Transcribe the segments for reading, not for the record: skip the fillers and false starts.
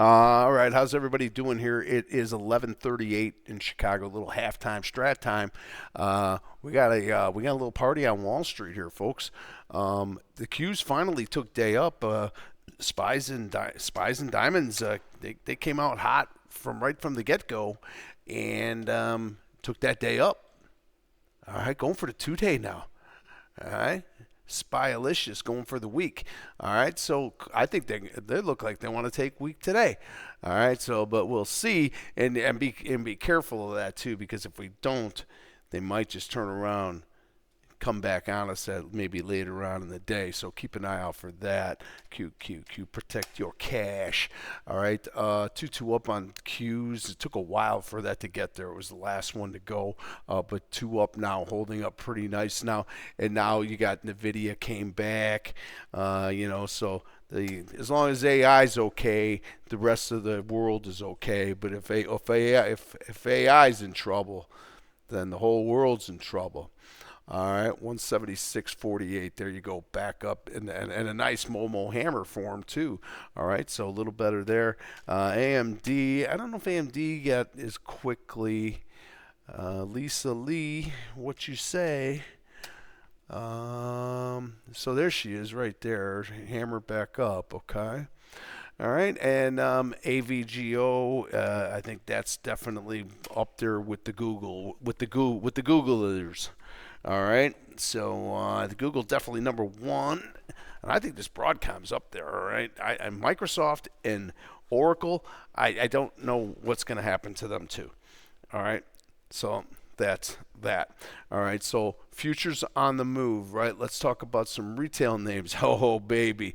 All right, how's everybody doing here? It is 11:38 in Chicago, a little halftime Strat time. We got a little party on Wall Street here, folks. The Qs finally took day up. Spies and Diamonds, they came out hot from right from the get go, and took that day up. All right, going for the 2 day now. All right. Spyalicious going for the week. All right, so I think they look like they want to take week today. All right, so but we'll see and be careful of that too, because if we don't, they might just turn around, come back on us at maybe later on in the day. So keep an eye out for that. Q, protect your cash. All right, 2-2 up on Qs. It took a while for that to get there. It was the last one to go, but 2 up now, holding up pretty nice now. And now you got Nvidia came back. So as long as AI is okay, the rest of the world is okay. But if AI is in trouble, then the whole world's in trouble. All right, 176.48. There you go, back up, and a nice Momo hammer form too. All right, so a little better there. AMD, I don't know if AMD yet is quickly. Lisa Lee, what you say? So there she is, right there. Hammer back up. Okay. All right, and AVGO, I think that's definitely up there with the Googlers. All right, so the Google definitely number one, and I think this Broadcom's up there. All right, and Microsoft and Oracle, I don't know what's going to happen to them too. All right, so that's that. All right, so futures on the move, right? Let's talk about some retail names. Oh, baby.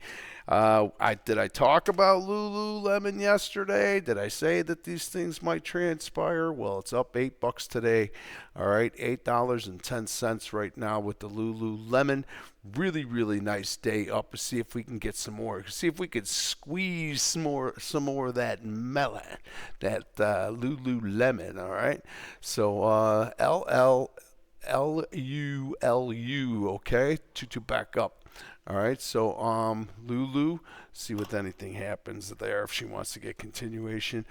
Did I talk about Lululemon yesterday? Did I say that these things might transpire? Well, it's up $8 today. All right, $8.10 right now with the Lululemon. Really, really nice day up. See if we can get some more. See if we could squeeze some more of that melon, that Lululemon. All right. So LULU. Okay, to back up. All right, so Lulu, see what anything happens there if she wants to get continuation.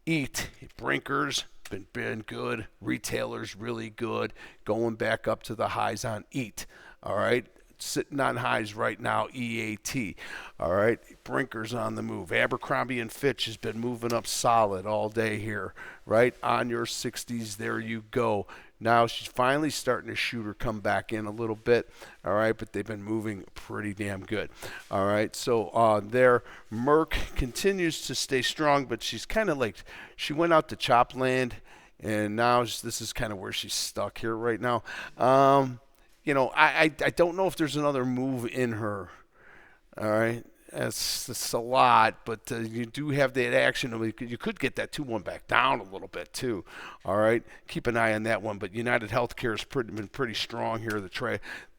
Eat, Brinkers, been good. Retailers really good. Going back up to the highs on Eat. All right, sitting on highs right now, EAT. All right, Brinkers on the move. Abercrombie and Fitch has been moving up solid all day here, right on your 60s. There you go. Now she's finally starting to shoot or come back in a little bit. All right, but they've been moving pretty damn good. All right, so there, Merck continues to stay strong, but she's kind of like, she went out to chop land, and now this is kind of where she's stuck here right now. I don't know if there's another move in her. All right. That's a lot, but you do have that action. You could get that 2-1 back down a little bit too. All right, keep an eye on that one. But United Healthcare has been pretty strong here.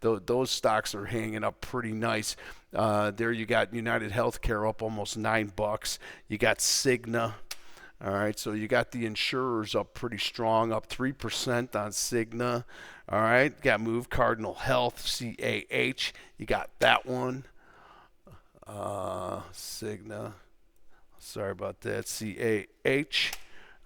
Those stocks are hanging up pretty nice. There you got United Healthcare up almost $9. You got Cigna. All right, so you got the insurers up pretty strong, up 3% on Cigna. All right, got Move Cardinal Health, CAH. You got that one. Cigna. Sorry about that. CAH.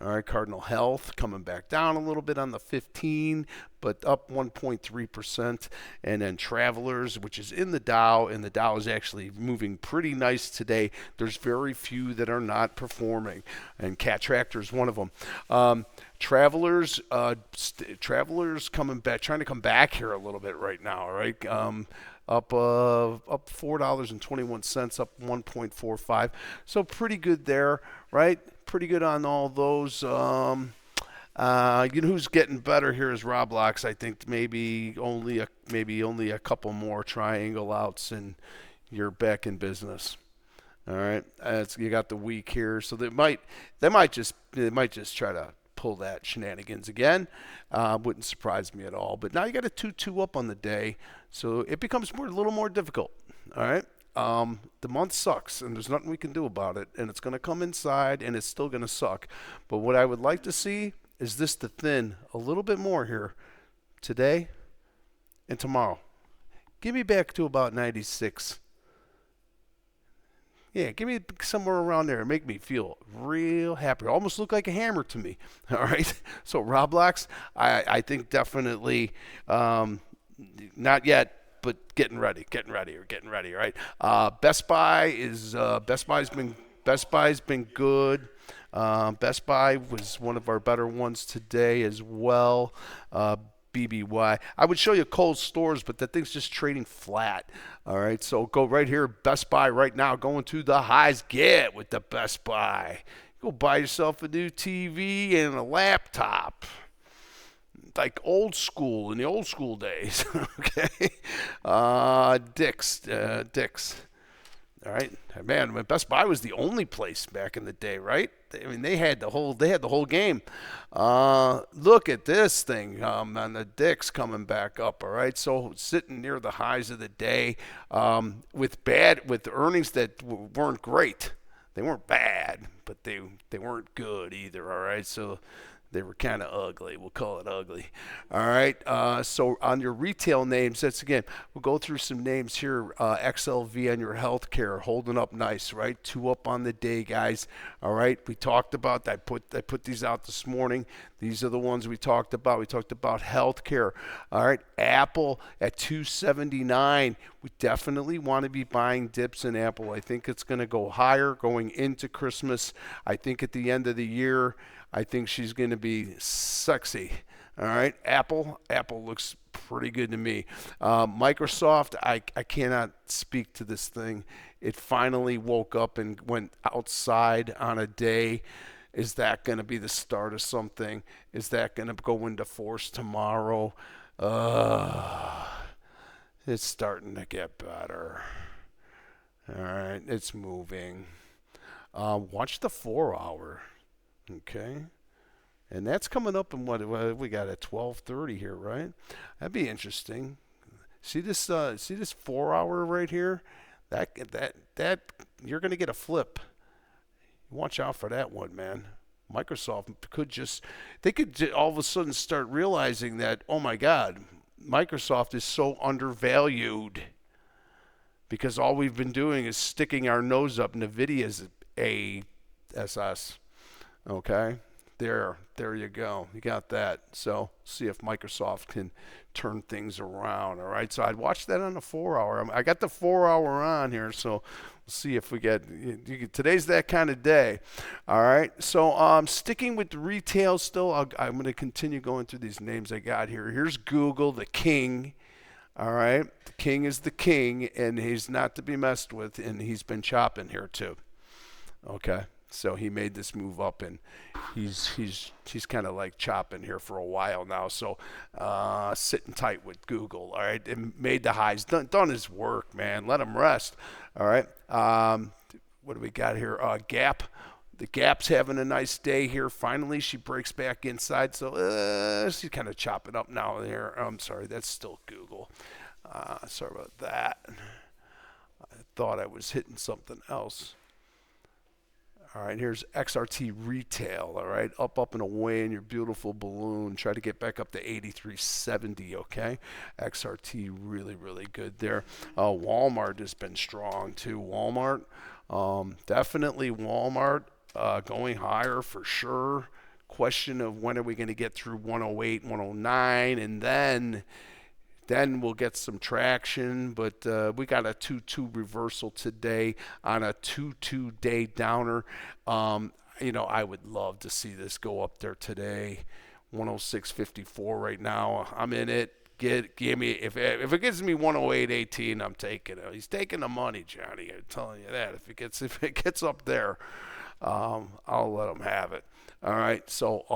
All right, Cardinal Health coming back down a little bit on the 15, but up 1.3%. And then Travelers, which is in the Dow, and the Dow is actually moving pretty nice today. There's very few that are not performing, and Cat Tractor is one of them. Travelers coming back, trying to come back here a little bit right now. All right. Up $4.21, up 1.45. So pretty good there, right? Pretty good on all those. Who's getting better here is Roblox. I think maybe only a couple more triangle outs and you're back in business. All right, you got the week here, so they might just try to pull that shenanigans again. Wouldn't surprise me at all. But now you got a 2-2 up on the day, so it becomes a little more difficult. All right. The month sucks, and there's nothing we can do about it, and it's going to come inside, and it's still going to suck. But what I would like to see is this to thin a little bit more here today and tomorrow. Give me back to about 96. Yeah, give me somewhere around there. Make me feel real happy. Almost look like a hammer to me. All right. So Roblox, I think definitely not yet, but getting ready. Right. Best Buy's been good. Best Buy was one of our better ones today as well. BBY. I would show you Kohl's stores, but that thing's just trading flat. All right, so go right here, Best Buy right now, going to the highs. Get with the Best Buy. Go buy yourself a new TV and a laptop. Like old school in the old school days. Okay. Dick's. All right, man. Best Buy was the only place back in the day, right? I mean, they had the whole game. Look at this thing, and the Dick's coming back up. All right, so sitting near the highs of the day, with earnings that weren't great. They weren't bad, but they weren't good either. All right, so they were kind of ugly. We'll call it ugly. All right. So on your retail names, that's again, we'll go through some names here. XLV on your healthcare, holding up nice, right? 2 up on the day, guys. All right. We talked about. I put these out this morning. These are the ones we talked about. We talked about healthcare. All right. Apple at 279. We definitely want to be buying dips in Apple. I think it's going to go higher going into Christmas. I think at the end of the year, I think she's going to be sexy. All right, Apple looks pretty good to me. Microsoft, I cannot speak to this thing. It finally woke up and went outside on a day. Is that going to be the start of something? Is that going to go into force tomorrow? It's starting to get better. All right, it's moving. Watch the 4-hour. Okay, and that's coming up in what we got at 12:30 here, right? That'd be interesting. See this 4-hour right here? That you're gonna get a flip. Watch out for that one, man. Microsoft they could all of a sudden start realizing that, oh my God, Microsoft is so undervalued because all we've been doing is sticking our nose up NVIDIA's ASS. Okay, there you go. You got that. So see if Microsoft can turn things around. All right. So I'd watch that on the 4-hour. I got the 4-hour on here, so we'll see if we get. Today's that kind of day. All right. So sticking with the retail still, I'm going to continue going through these names I got here. Here's Google, the king. All right. The king is the king, and he's not to be messed with, and he's been chopping here too. Okay. So he made this move up, and he's kind of like chopping here for a while now. So sitting tight with Google, all right, and made the highs, done his work, man. Let him rest, all right. What do we got here? Gap. The Gap's having a nice day here. Finally, she breaks back inside. So she's kind of chopping up now there. I'm sorry, that's still Google. Sorry about that. I thought I was hitting something else. All right, here's XRT Retail, all right, up and away in your beautiful balloon. Try to get back up to 83.70, okay? XRT really, really good there. Walmart has been strong, too. Walmart, definitely Walmart going higher for sure. Question of when are we going to get through 108, 109, and then we'll get some traction, but we got a 2-2 reversal today on a 2-2 day downer. I would love to see this go up there today. 106.54 right now. I'm in it. Give me if it gives me 108.18, I'm taking it. He's taking the money, Johnny. I'm telling you that. If it gets up there, I'll let him have it. All right. So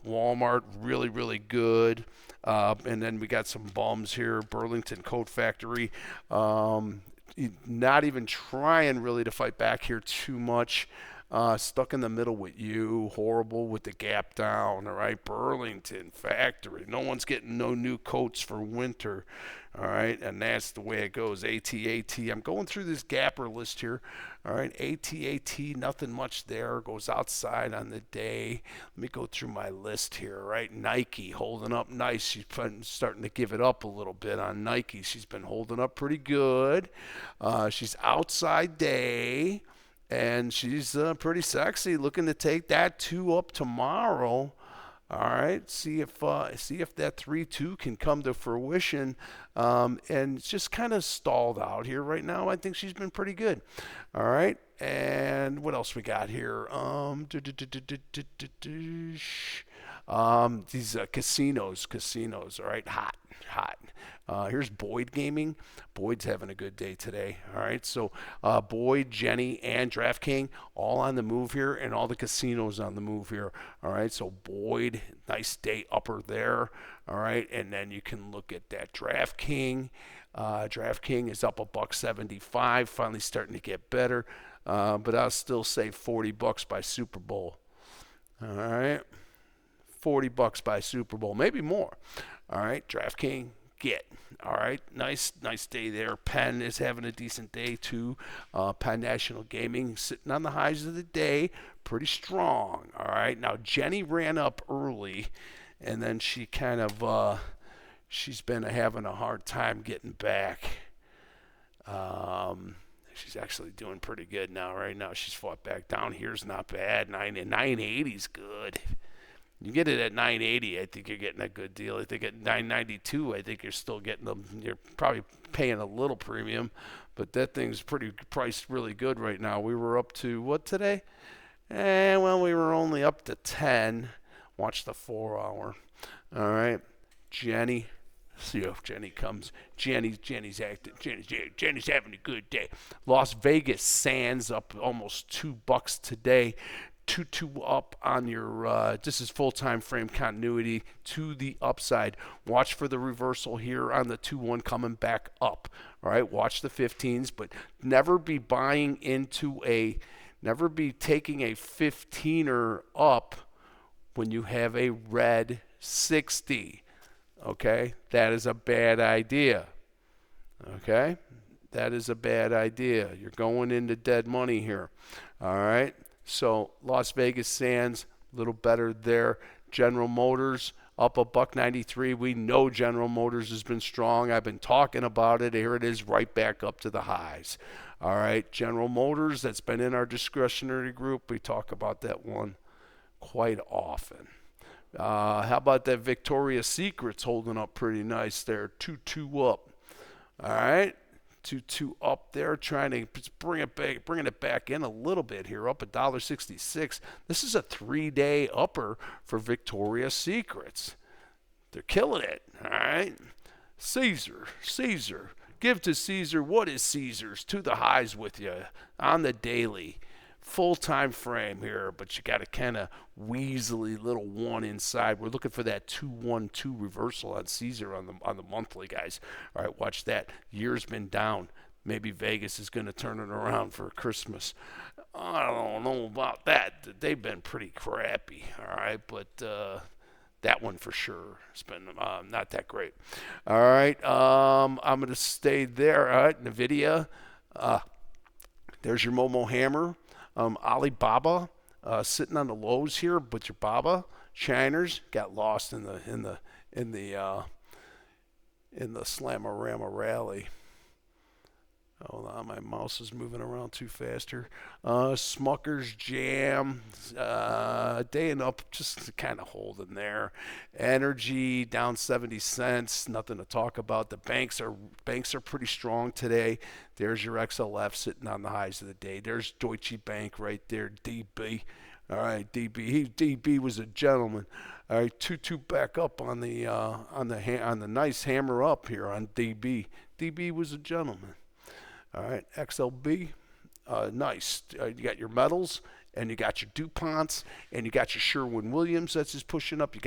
Walmart really, really good. And then we got some bums here. Burlington Coat Factory, not even trying really to fight back here too much. Stuck in the middle with you. Horrible with the gap down. All right. Burlington Factory. No one's getting no new coats for winter. All right. And that's the way it goes. AT. I'm going through this gapper list here. All right. AT. Nothing much there. Goes outside on the day. Let me go through my list here. All right. Nike holding up nice. She's starting to give it up a little bit on Nike. She's been holding up pretty good. She's outside day. and she's pretty sexy, looking to take that 2 up tomorrow. All right, see if that 3-2 can come to fruition, and it's just kind of stalled out here right now. I think she's been pretty good. All right, and what else we got here? These casinos. All right, hot. Here's Boyd Gaming. Boyd's having a good day today. All right, so Boyd, Jenny, and DraftKings all on the move here, and all the casinos on the move here. All right, so Boyd, nice day upper there. All right, and then you can look at that DraftKings. DraftKings is up $1.75, finally starting to get better. But I'll still say $40 by Super Bowl. All right, $40 by Super Bowl, maybe more. All right, DraftKings. Get. All right, nice day there. Penn is having a decent day too. Penn National Gaming sitting on the highs of the day, pretty strong. All right, now Jenny ran up early, and then she kind of she's been having a hard time getting back. She's actually doing pretty good now. Right now, she's fought back down. Here's not bad. 980 is good. You get it at 980, I think you're getting a good deal. I think at 992, I think you're still getting them. You're probably paying a little premium, but that thing's pretty priced really good right now. We were up to what today? Well, we were only up to 10. Watch the 4 hour. All right, Jenny. See if Jenny comes. Jenny's acting. Jenny's having a good day. Las Vegas Sands up almost $2 today. 2-2 up on your, this is full time frame continuity to the upside. Watch for the reversal here on the 2-1 coming back up. All right, watch the 15s, but never be taking a 15er up when you have a red 60. Okay, that is a bad idea. Okay, that is a bad idea. You're going into dead money here. All right. So Las Vegas Sands, a little better there. General Motors up $1.93. We know General Motors has been strong. I've been talking about it. Here it is, right back up to the highs. All right, General Motors, that's been in our discretionary group. We talk about that one quite often. How about that Victoria's Secret's holding up pretty nice there, 2-2 up. All right. 2-2 up there, trying to bringing it back in a little bit here, up $1.66. This is a 3-day upper for Victoria's Secrets. They're killing it, all right? Caesar, give to Caesar what is Caesar's, to the highs with you on the daily. Full time frame here, but you got a kind of weaselly little one inside. We're looking for that 2-1-2 reversal on Caesar on the monthly, guys. All right, watch that. Year's been down. Maybe Vegas is going to turn it around for Christmas. I don't know about that. They've been pretty crappy. All right, but that one for sure has been not that great. All right, I'm going to stay there. All right, NVIDIA. There's your Momo Hammer. Alibaba sitting on the lows here, but your Baba shiners got lost in the Slamorama rally. Hold on, my mouse is moving around too fast here. Smucker's Jam, day and up, just kind of holding there. Energy down 70 cents, nothing to talk about. The banks are pretty strong today. There's your XLF sitting on the highs of the day. There's Deutsche Bank right there, DB. All right, DB. DB was a gentleman. All right, 2-2 back up on the nice hammer up here on DB. DB was a gentleman. All right, XLB, nice. You got your metals, and you got your DuPonts, and you got your Sherwin-Williams that's just pushing up.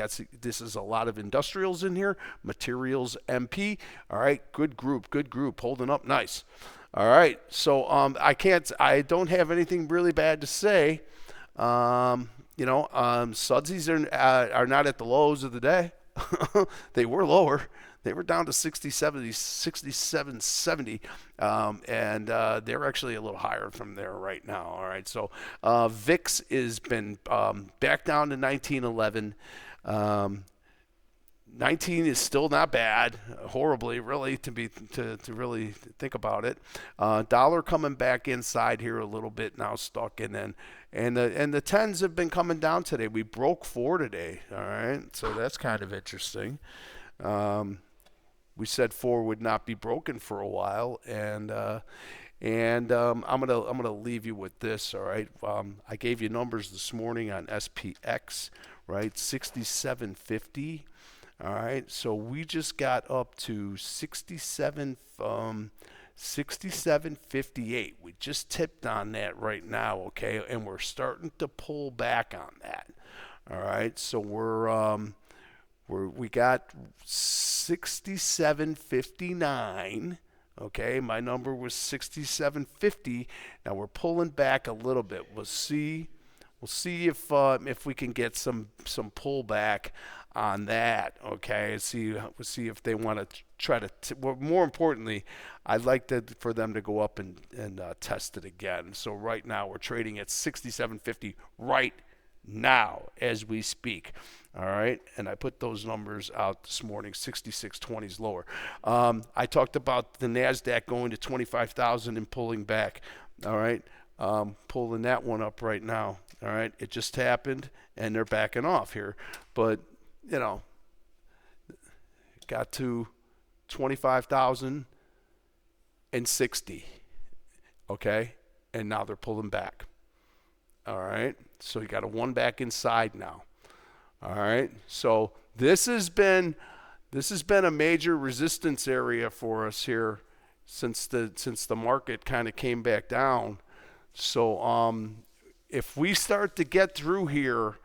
This is a lot of industrials in here. Materials MP. All right, good group, holding up nice. All right, so I don't have anything really bad to say. Sudsies are not at the lows of the day. They were lower. They were down to 67.70, and they're actually a little higher from there right now. All right, so VIX has been back down to 1911. 19 is still not bad, horribly, really, to really think about it. Dollar coming back inside here a little bit now, stuck, and the tens have been coming down today. We broke 4 today, all right, so that's kind of interesting. We said 4 would not be broken for a while, and I'm gonna leave you with this. All right, I gave you numbers this morning on SPX, right? 67.50. All right, so we just got up to 67.58. We just tipped on that right now, okay, and we're starting to pull back on that. All right, so we got 67.59. Okay, my number was 67.50. Now we're pulling back a little bit. We'll see. We'll see if we can get some pullback on that. Okay, we'll see if they want to try to. Well, more importantly, I'd like for them to go up and test it again. So right now we're trading at 67.50 right now as we speak. All right, and I put those numbers out this morning. 66.20 is lower. I talked about the Nasdaq going to 25,000 and pulling back. All right, pulling that one up right now. All right, it just happened, and they're backing off here. But got to 25,060. Okay, and now they're pulling back. All right, so you got a 1 back inside now. All right, so this has been a major resistance area for us here since the market kind of came back down. So if we start to get through here,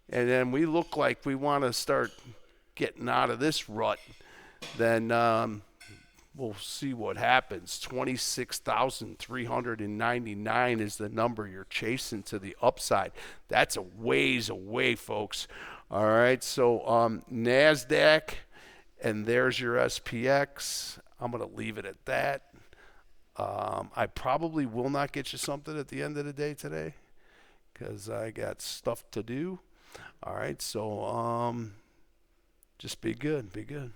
and then we look like we want to start getting out of this rut, then we'll see what happens. 26,399 is the number you're chasing to the upside. That's a ways away, folks. All right, so NASDAQ, and there's your SPX. I'm going to leave it at that. I probably will not get you something at the end of the day today because I got stuff to do. All right, so just be good. Be good.